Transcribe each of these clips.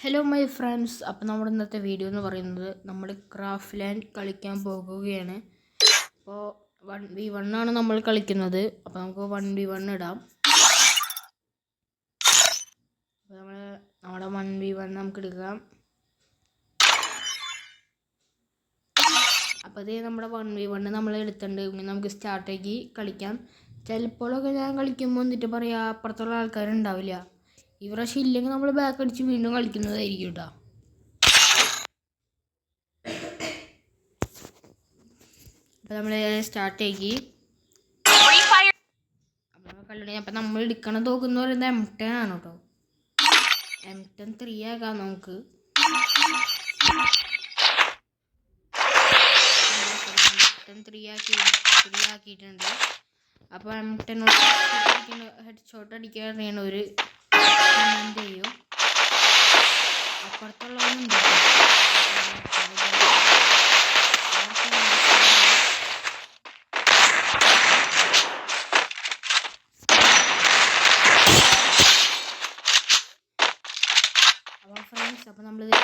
Hello my friends. അപ്പോൾ നമ്മുടെ ഇന്നത്തെ വീഡിയോ എന്ന് പറയുന്നത് നമ്മൾ ക്രാഫ്റ്റ് ലാൻഡ് കളിക്കാൻ പോകുകയാണ്. അപ്പോൾ 1v1 ആണ് നമ്മൾ കളിക്കുന്നത്. അപ്പോൾ നമുക്ക് 1v1 ഇടാം. അപ്പോൾ നമ്മുടെ 1v1 നമുക്ക് എടുക്കാം. അപ്പോൾ ഇത് നമ്മുടെ 1v1 നമ്മൾ എടുത്തിട്ടുണ്ട്. ഇനി നമുക്ക് സ്റ്റാർട്ടാക്കി കളിക്കാം. ചിലപ്പോഴൊക്കെ ഞാൻ കളിക്കുമ്പോൾ എന്നിട്ട് പറയാം അപ്പുറത്തുള്ള ആൾക്കാരുണ്ടാവില്ല. ഈ പ്രാവശ്യം ഇല്ലെങ്കിൽ നമ്മൾ ബാക്ക് അടിച്ച് വീണ്ടും കളിക്കുന്നതായിരിക്കും കേട്ടോ. അപ്പോൾ നമ്മൾ സ്റ്റാർട്ടാക്കി അപ്പം നമ്മൾ എടുക്കണ തോക്കെന്ന് പറയുന്നത് M10 ആണ് കേട്ടോ. M10 3 ആക്കാം നമുക്ക്. M10 3 ആക്കിയിട്ടുണ്ട്. അപ്പോൾ M10 ഹെഡ് ഷോട്ട് അടിക്കാൻ അറിയണ ഒരു കമന്റ് ചെയ്യും. അപ്പുറത്തുള്ളവനുണ്ട്. അപ്പോൾ ഫ്രണ്ട്സ്, അപ്പോൾ നമ്മളിത്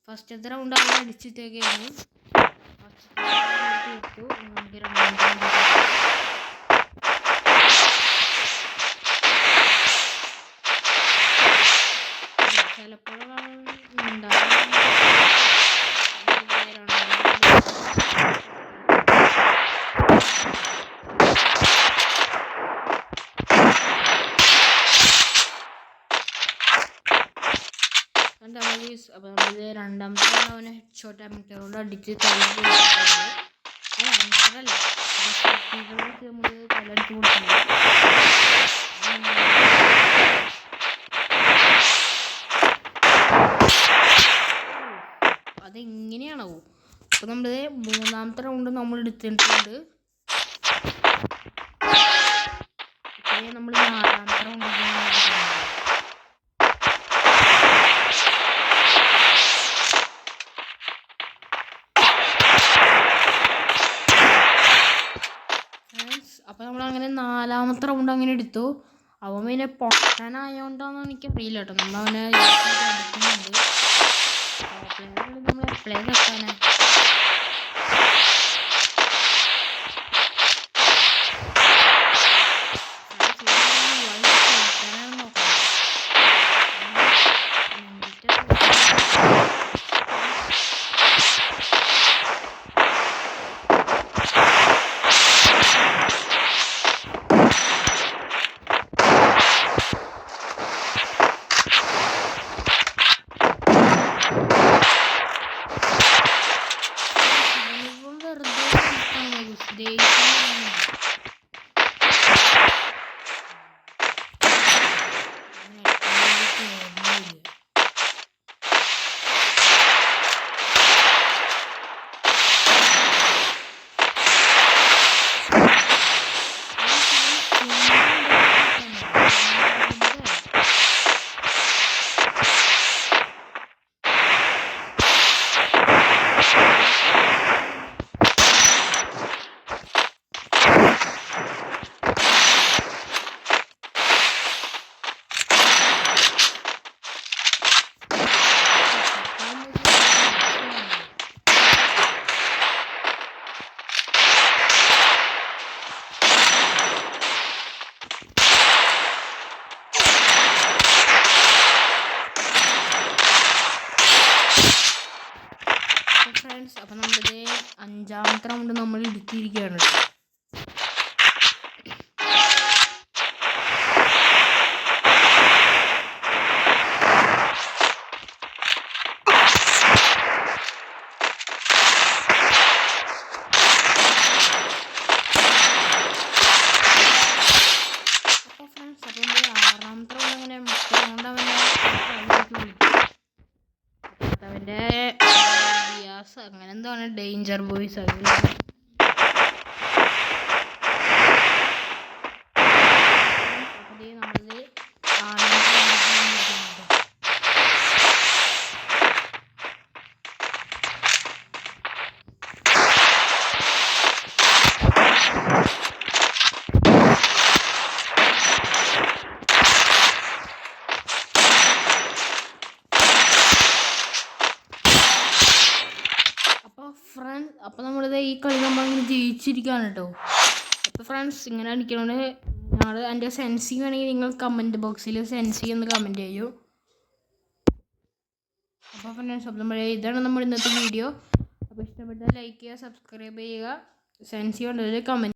ഫസ്റ്റത്തെ റൗണ്ട് അവിടെ അടിച്ചിട്ടൊക്കെയാണ്. നമുക്ക് ചിലപ്പോഴാണ് അപ്പോൾ നമ്മളിത് രണ്ടാമത്തെ അവനെ ഹെഡ് ഷോട്ട് കൊണ്ട് അടിച്ച് തലടിച്ച് കൊടുക്കുന്നത്. അതെങ്ങനെയാണോ? അപ്പോൾ നമ്മളിത് മൂന്നാമത്തെ റൗണ്ട് നമ്മൾ എടുത്തിട്ടുണ്ട്. നമ്മൾ നാലാമത്തെ റൗണ്ട് അപ്പോൾ നമ്മളങ്ങനെ നാലാമത്തെ റൗണ്ട് അങ്ങനെ എടുത്തു. അവൻ പിന്നെ പൊട്ടനായോണ്ടാന്ന് എനിക്കറിയില്ല കേട്ടോ. നമ്മളവനെ എടുക്കുന്നുണ്ട്. നമ്മൾ എപ്പോഴേ വെക്കാനാ ഫ്രണ്ട്സ്. അപ്പം നമ്മളിത് അഞ്ചാമത്തെ റൗണ്ട് നമ്മൾ എടുത്തിരിക്കുകയാണ്. അപ്പോൾ ഫ്രണ്ട്സ്, അപ്പം ആറാമത്തെ റൗണ്ട് അങ്ങനെ റൗണ്ട് അവൻ്റെ അങ്ങനെ എന്താണ് ഡേഞ്ചർ ബോയ്സ് അങ്ങനെ നമ്മളിത് അപ്പോൾ നമ്മളിത് ഈ കളി നമ്മളിങ്ങനെ ജയിച്ചിരിക്കുകയാണ് കേട്ടോ. അപ്പോൾ ഫ്രണ്ട്സ് ഇങ്ങനെ അടിക്കണോണ്ട് ഞങ്ങൾ എൻ്റെ സെൻസിങ് വേണമെങ്കിൽ നിങ്ങൾ കമൻറ്റ് ബോക്സിൽ സെൻസി എന്ന് കമൻറ്റ് ചെയ്യൂ. അപ്പോൾ ഫ്രണ്ട്സ് ഇതാണ് നമ്മുടെ ഇന്നത്തെ വീഡിയോ. അപ്പോൾ ഇഷ്ടപ്പെട്ടാൽ ലൈക്ക് ചെയ്യുക, സബ്സ്ക്രൈബ് ചെയ്യുക, സെൻസി കൊണ്ടൊരു കമൻറ്റ്